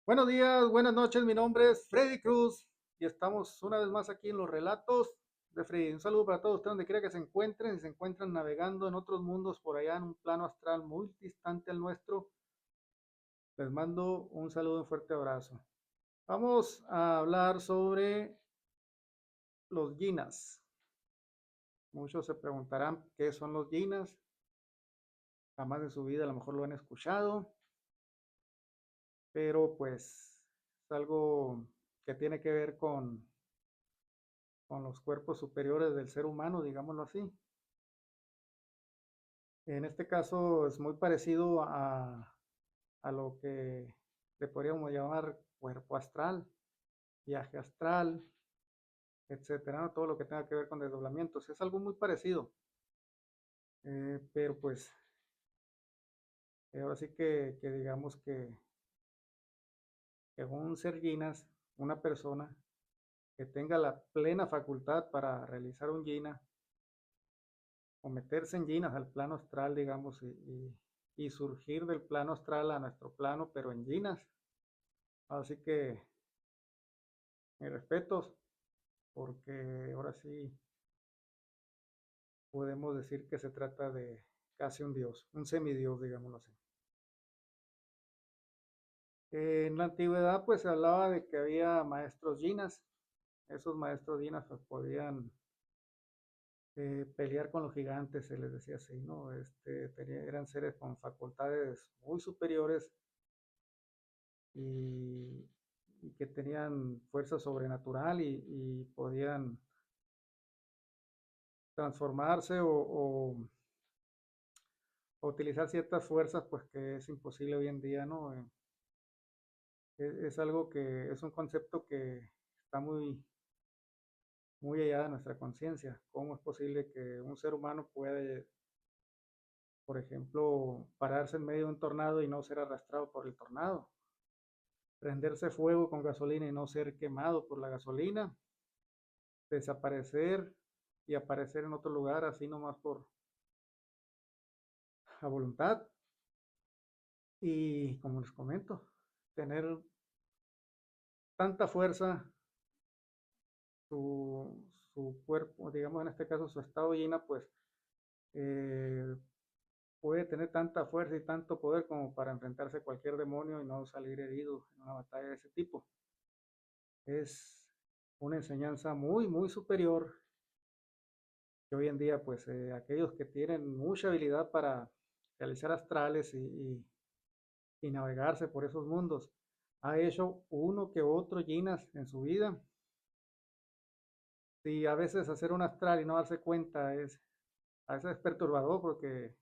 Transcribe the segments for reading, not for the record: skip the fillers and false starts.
Buenos días, buenas noches, mi nombre es Freddy Cruz y estamos una vez más aquí en los relatos de Freddy. Un saludo para todos ustedes donde quiera que se encuentren, si se encuentran navegando en otros mundos por allá en un plano astral muy distante al nuestro, les mando un saludo y un fuerte abrazo. Vamos a hablar sobre los yinas. Muchos se preguntarán qué son los yinas, jamás en su vida a lo mejor lo han escuchado, pero pues es algo que tiene que ver con los cuerpos superiores del ser humano, digámoslo así. En este caso es muy parecido a lo que le podríamos llamar cuerpo astral, viaje astral, etcétera, ¿no? Todo lo que tenga que ver con desdoblamientos. Es algo muy parecido, pero pues ahora sí que digamos que un ser yinas, una persona que tenga la plena facultad para realizar un yina o meterse en yinas al plano astral, digamos, y surgir del plano astral a nuestro plano, pero en yinas. Así que mis respetos, porque ahora sí podemos decir que se trata de casi un dios, un semidios, digámoslo así. En la antigüedad, pues se hablaba de que había maestros yinas. Esos maestros yinas pues, podían pelear con los gigantes, se les decía así, ¿no? Eran seres con facultades muy superiores y, y que tenían fuerza sobrenatural y podían transformarse o utilizar ciertas fuerzas, pues que es imposible hoy en día, ¿no? Es algo que es un concepto que está muy allá de nuestra conciencia. ¿Cómo es posible que un ser humano puede, por ejemplo, pararse en medio de un tornado y no ser arrastrado por el tornado? Prenderse fuego con gasolina y no ser quemado por la gasolina, desaparecer y aparecer en otro lugar así nomás por a voluntad. Y como les comento, tener tanta fuerza, su cuerpo, digamos en este caso su estado llena, pues eh, puede tener tanta fuerza y tanto poder como para enfrentarse a cualquier demonio y no salir herido en una batalla de ese tipo. Es una enseñanza muy superior que hoy en día, pues aquellos que tienen mucha habilidad para realizar astrales y navegarse por esos mundos, ha hecho uno que otro Ginas en su vida. Y a veces hacer un astral y no darse cuenta a veces es perturbador porque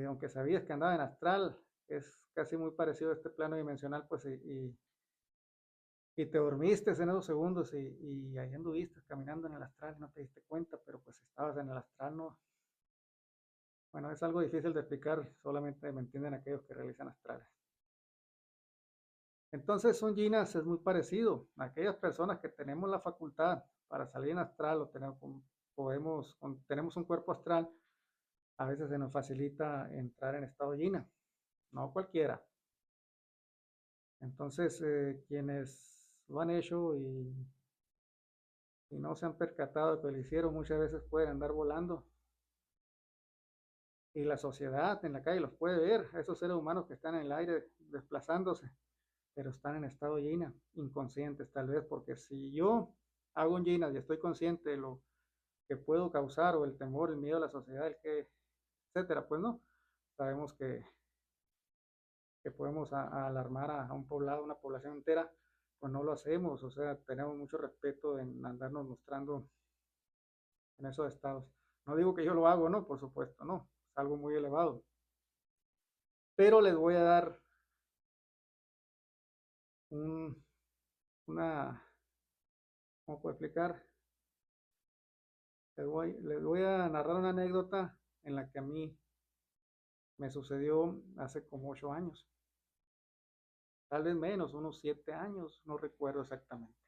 aunque sabías que andaba en astral, es casi muy parecido a este plano dimensional, pues y te dormiste en esos segundos y ahí anduviste caminando en el astral y no te diste cuenta, pero pues estabas en el astral, ¿no? Bueno, es algo difícil de explicar, solamente me entienden aquellos que realizan astrales. Entonces, un Ginas es muy parecido a aquellas personas que tenemos la facultad para salir en astral o tenemos un cuerpo astral, a veces se nos facilita entrar en estado Gina, no cualquiera. Entonces, quienes lo han hecho y no se han percatado de que lo hicieron, muchas veces pueden andar volando y la sociedad en la calle los puede ver, a esos seres humanos que están en el aire desplazándose, pero están en estado Gina, inconscientes tal vez, porque si yo hago un Gina y estoy consciente de lo que puedo causar o el temor, el miedo a la sociedad, etcétera, pues no, sabemos que podemos alarmar a un poblado, una población entera, pues no lo hacemos, o sea, tenemos mucho respeto en andarnos mostrando en esos estados. No digo que yo lo hago, no, por supuesto, no, es algo muy elevado, pero les voy a dar un, una, ¿cómo puedo explicar? Les voy a narrar una anécdota en la que a mí me sucedió hace como 8 años, tal vez menos, unos 7 años, no recuerdo exactamente,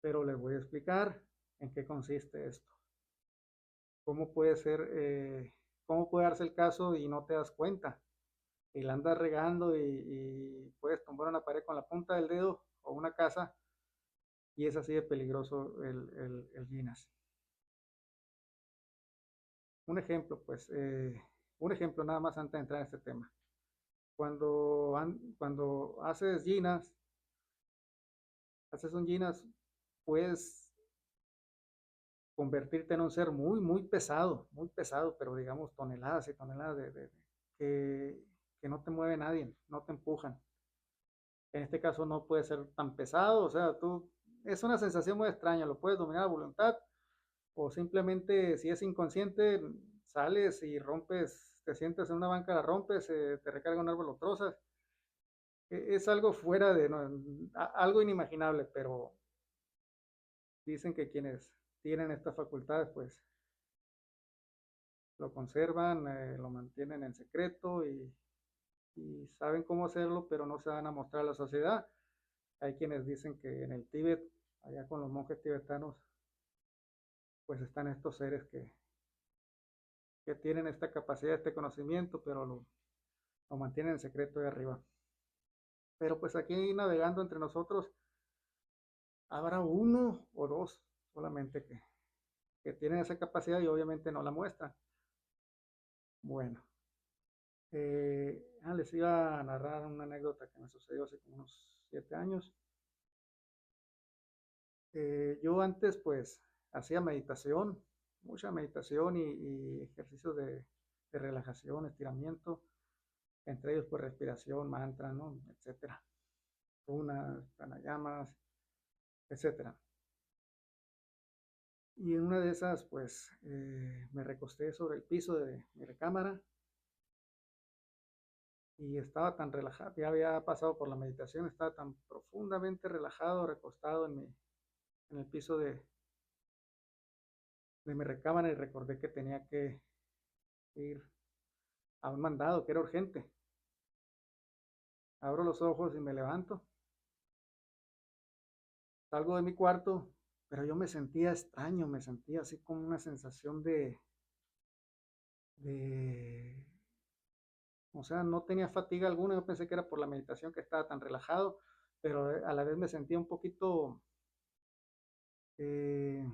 pero les voy a explicar en qué consiste esto. ¿Cómo puede ser, cómo puede darse el caso y no te das cuenta? y la andas regando y puedes tumbar una pared con la punta del dedo o una casa y es así de peligroso el Ginas. Un ejemplo, pues, un ejemplo nada más antes de entrar en este tema. Cuando haces un Ginas, puedes convertirte en un ser muy pesado, pero digamos toneladas y toneladas que, que no te mueve nadie, no te empujan. En este caso no puede ser tan pesado, o sea, es una sensación muy extraña, lo puedes dominar a voluntad o simplemente si es inconsciente, sales y rompes, te sientas en una banca, la rompes, te recarga un árbol, lo trozas. Es algo fuera de, no, algo inimaginable, pero dicen que quienes tienen estas facultades, pues lo conservan, lo mantienen en secreto y saben cómo hacerlo, pero no se van a mostrar a la sociedad. Hay quienes dicen que en el Tíbet, allá con los monjes tibetanos, pues están estos seres que tienen esta capacidad, este conocimiento, pero lo mantienen en secreto de arriba. Pero pues aquí navegando entre nosotros, habrá uno o dos solamente que tienen esa capacidad y obviamente no la muestran. Bueno, les iba a narrar una anécdota que me sucedió hace como unos 7 años. Yo antes pues hacía meditación, mucha meditación y ejercicios de relajación, estiramiento, entre ellos pues respiración, mantra, ¿no? Etcétera. Runas, pranayamas, etcétera. Y en una de esas pues me recosté sobre el piso de mi recámara y estaba tan relajado, ya había pasado por la meditación, estaba tan profundamente relajado, recostado en el piso de mi recámara y recordé que tenía que ir a un mandado que era urgente. Abro los ojos y me levanto, salgo de mi cuarto, pero yo me sentía extraño, me sentía así como una sensación de, o sea, no tenía fatiga alguna, yo pensé que era por la meditación que estaba tan relajado, pero a la vez me sentía un poquito, eh,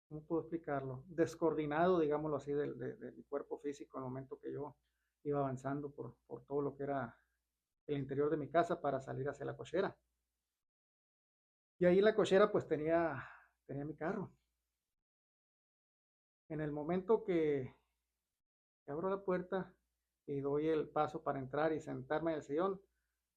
¿cómo puedo explicarlo? Descoordinado, digámoslo así, de mi cuerpo físico en el momento que yo iba avanzando por todo lo que era el interior de mi casa para salir hacia la cochera. Y ahí en la cochera pues tenía mi carro. En el momento que abro la puerta y doy el paso para entrar y sentarme en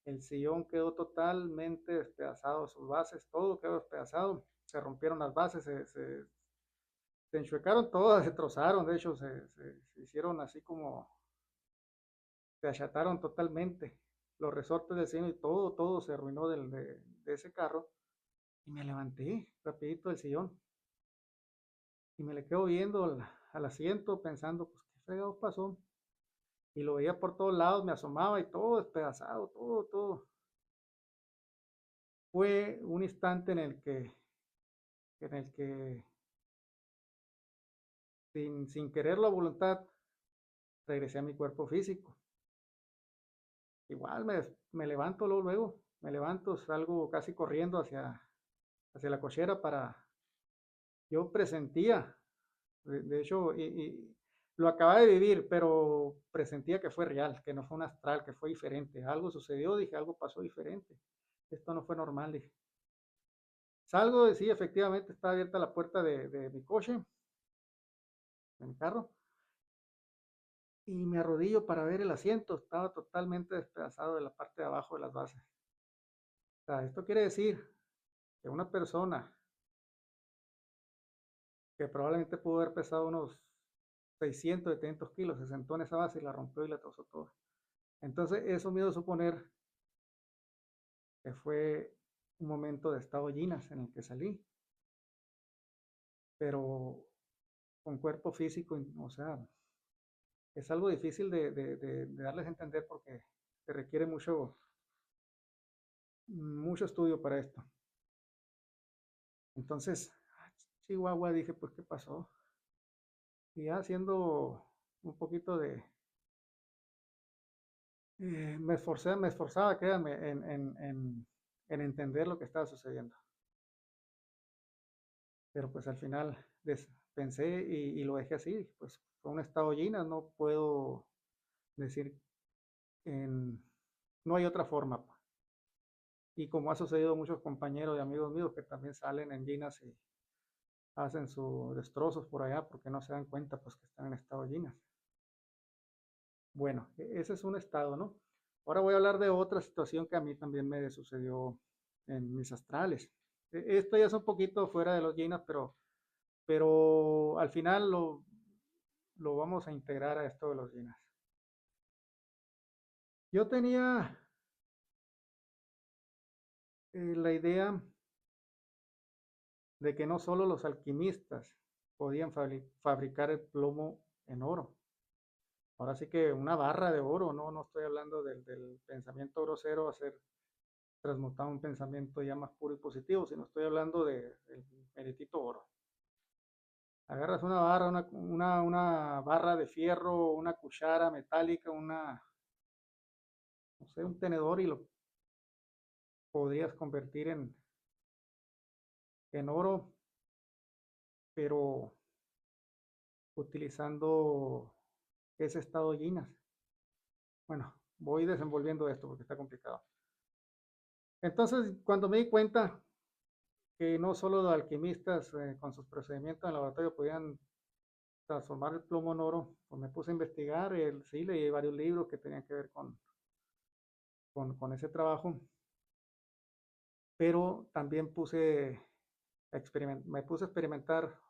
el sillón quedó totalmente despedazado, sus bases, todo quedó despedazado, se rompieron las bases, se enchuecaron todas, se trozaron, de hecho se hicieron así como, se achataron totalmente, los resortes del sillón y todo se arruinó de ese carro y me levanté rapidito del sillón y me le quedo viendo al asiento pensando, pues qué fregados pasó. Y lo veía por todos lados, me asomaba y todo despedazado, todo. Fue un instante en el que sin quererlo a voluntad, regresé a mi cuerpo físico. Igual me levanto luego, me levanto, salgo casi corriendo hacia la cochera yo presentía, de hecho, y lo acababa de vivir, pero presentía que fue real, que no fue un astral, que fue diferente. Algo sucedió, dije, algo pasó diferente. Esto no fue normal, dije. Salgo y sí, efectivamente está abierta la puerta de mi coche, de mi carro, y me arrodillo para ver el asiento. Estaba totalmente despedazado de la parte de abajo de las bases. O sea, esto quiere decir que una persona que probablemente pudo haber pesado unos 600, 700 kilos, se sentó en esa base y la rompió y la trozó toda. Entonces, eso me hizo suponer que fue un momento de estado Ginas en el que salí, pero con cuerpo físico, o sea, es algo difícil de darles a entender porque se requiere mucho estudio para esto. Entonces, Chihuahua, dije, pues, ¿qué pasó? Y ya haciendo un poquito Me esforzaba, créanme, en entender lo que estaba sucediendo. Pero pues al final pensé y lo dejé así, pues fue un estado lleno, no puedo decir, en, no hay otra forma, pues. Y como ha sucedido a muchos compañeros y amigos míos que también salen en Ginas y hacen sus destrozos por allá porque no se dan cuenta pues que están en estado Ginas. Bueno, ese es un estado, ¿no? Ahora voy a hablar de otra situación que a mí también me sucedió en mis astrales. Esto ya es un poquito fuera de los Ginas, pero al final lo vamos a integrar a esto de los Ginas. Yo tenía la idea de que no solo los alquimistas podían fabricar el plomo en oro. Ahora sí que una barra de oro, no estoy hablando del pensamiento grosero, hacer transmutar un pensamiento ya más puro y positivo, sino estoy hablando del meritito oro. Agarras una barra, una barra de fierro, una cuchara metálica, no sé, un tenedor y lo podrías convertir en oro, pero utilizando ese estado Ginas. Bueno, voy desenvolviendo esto porque está complicado. Entonces, cuando me di cuenta que no solo los alquimistas con sus procedimientos en laboratorio podían transformar el plomo en oro, pues me puse a investigar, sí, leí varios libros que tenían que ver con ese trabajo, pero también me puse a experimentar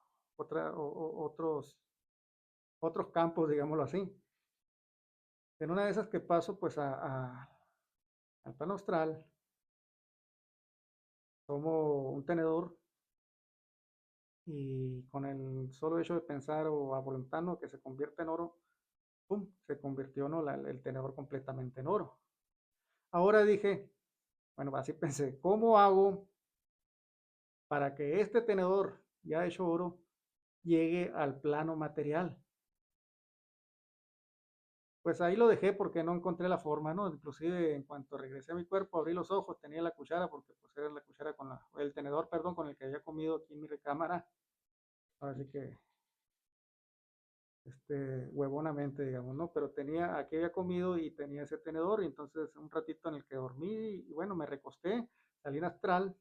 otros campos, digámoslo así. En una de esas que paso pues al plano astral, tomo un tenedor y con el solo hecho de pensar o a voluntad ¿no? que se convierte en oro, ¡pum! Se convirtió ¿no? el tenedor completamente en oro. Ahora dije, bueno, así pensé, ¿cómo hago para que este tenedor ya hecho oro llegue al plano material? Pues ahí lo dejé porque no encontré la forma, ¿no? Inclusive en cuanto regresé a mi cuerpo, abrí los ojos, tenía la cuchara, porque pues era la cuchara el tenedor, perdón, con el que había comido aquí en mi recámara. Ahora sí que, huevonamente, digamos, ¿no? Pero aquí había comido y tenía ese tenedor, y entonces un ratito en el que dormí, y bueno, me recosté, salí en astral,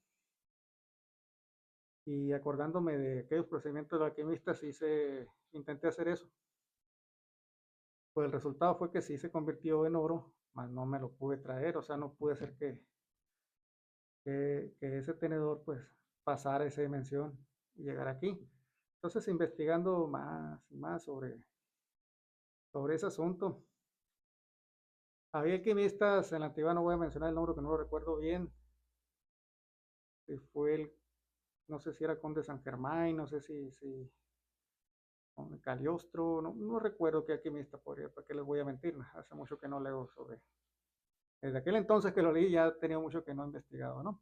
y acordándome de aquellos procedimientos de alquimistas, intenté hacer eso. Pues el resultado fue que sí se convirtió en oro, mas no me lo pude traer, o sea, no pude hacer que ese tenedor pues pasara esa dimensión y llegar aquí. Entonces, investigando más y más sobre ese asunto, había alquimistas en la antigua, no voy a mencionar el nombre que no lo recuerdo bien, fue no sé si era Conde San Germain, no sé si Caliostro, no recuerdo qué alquimista podría, para qué les voy a mentir, hace mucho que no leo desde aquel entonces que lo leí ya tenía mucho que no he investigado, ¿no?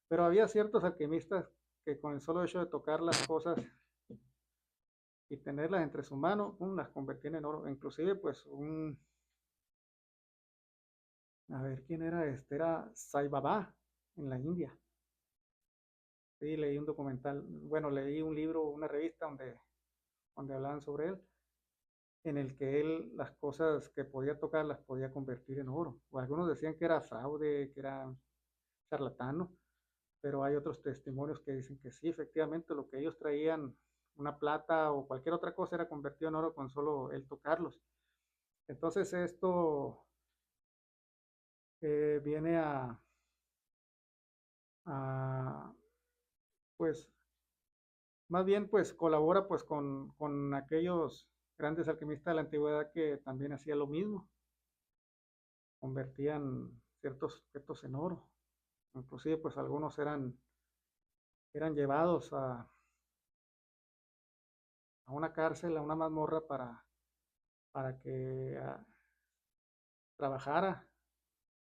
Pero había ciertos alquimistas que con el solo hecho de tocar las cosas y tenerlas entre sus manos, las convertían en oro. Inclusive, pues, a ver, ¿quién era este? Era Sai Baba en la India. Sí, leí un documental, bueno, leí un libro, una revista donde hablaban sobre él, en el que él las cosas que podía tocar las podía convertir en oro. O algunos decían que era fraude, que era charlatano, pero hay otros testimonios que dicen que sí, efectivamente, lo que ellos traían, una plata o cualquier otra cosa, era convertido en oro con solo el tocarlos. Entonces esto viene a, pues, más bien, pues, colabora, pues, con aquellos grandes alquimistas de la antigüedad que también hacían lo mismo, convertían ciertos objetos en oro. Inclusive, pues, algunos eran llevados a una cárcel, a una mazmorra para que trabajara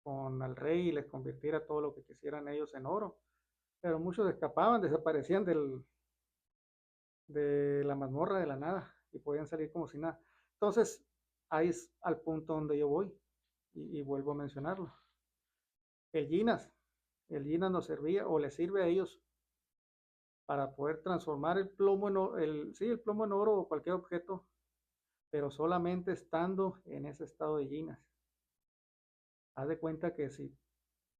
con el rey y les convirtiera todo lo que quisieran ellos en oro. Pero muchos escapaban, desaparecían de la mazmorra de la nada y podían salir como si nada. Entonces, ahí es al punto donde yo voy. y vuelvo a mencionarlo. El Ginas, el Ginas nos servía o les sirve a ellos para poder transformar el plomo en oro, el plomo en oro o cualquier objeto, pero solamente estando en ese estado de Ginas. Haz de cuenta que si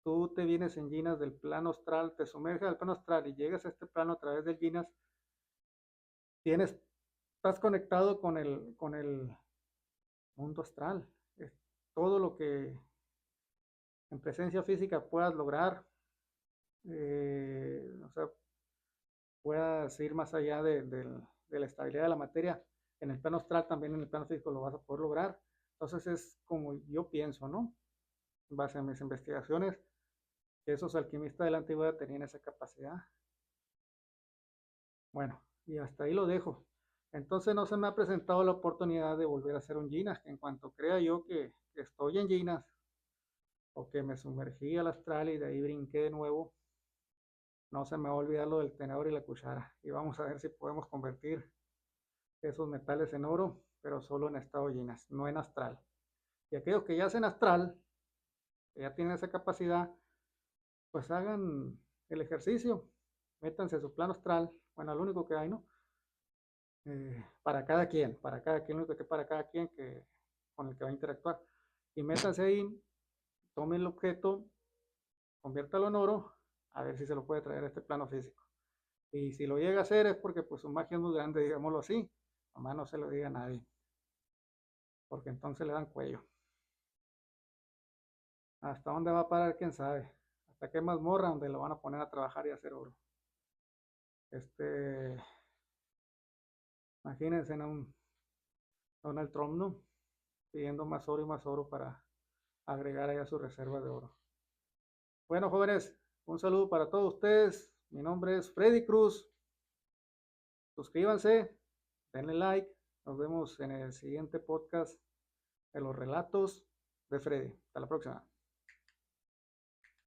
tú te vienes en Ginas del plano astral, te sumerges al plano astral y llegas a este plano a través del Ginas, estás conectado con el mundo astral. Es todo lo que en presencia física puedas lograr, o sea, puedas ir más allá de la estabilidad de la materia. En el plano astral, también en el plano físico lo vas a poder lograr. Entonces es como yo pienso, ¿no? En base a mis investigaciones, que esos alquimistas de la antigüedad tenían esa capacidad. Bueno, y hasta ahí lo dejo. Entonces no se me ha presentado la oportunidad de volver a hacer un Ginas. En cuanto crea yo que estoy en Ginas o que me sumergí al astral y de ahí brinqué de nuevo, no se me va a olvidar lo del tenedor y la cuchara. Y vamos a ver si podemos convertir esos metales en oro, pero solo en estado Ginas, no en astral. Y aquellos que ya hacen astral, que ya tienen esa capacidad, pues hagan el ejercicio, métanse a su plano astral, bueno, lo único que hay, ¿no? Para cada quien, lo único que para cada quien con el que va a interactuar. Y métanse ahí, tomen el objeto, conviértalo en oro, a ver si se lo puede traer a este plano físico. Y si lo llega a hacer es porque pues su magia es muy grande, digámoslo así. Nomás no se lo diga a nadie, porque entonces le dan cuello. ¿Hasta dónde va a parar? ¿Quién sabe? ¿Hasta qué mazmorra donde lo van a poner a trabajar y a hacer oro? Imagínense en un Donald Trump, ¿no? Pidiendo más oro para agregar ahí a su reserva de oro. Bueno, jóvenes, un saludo para todos ustedes. Mi nombre es Freddy Cruz. Suscríbanse, denle like. Nos vemos en el siguiente podcast de los relatos de Freddy. Hasta la próxima.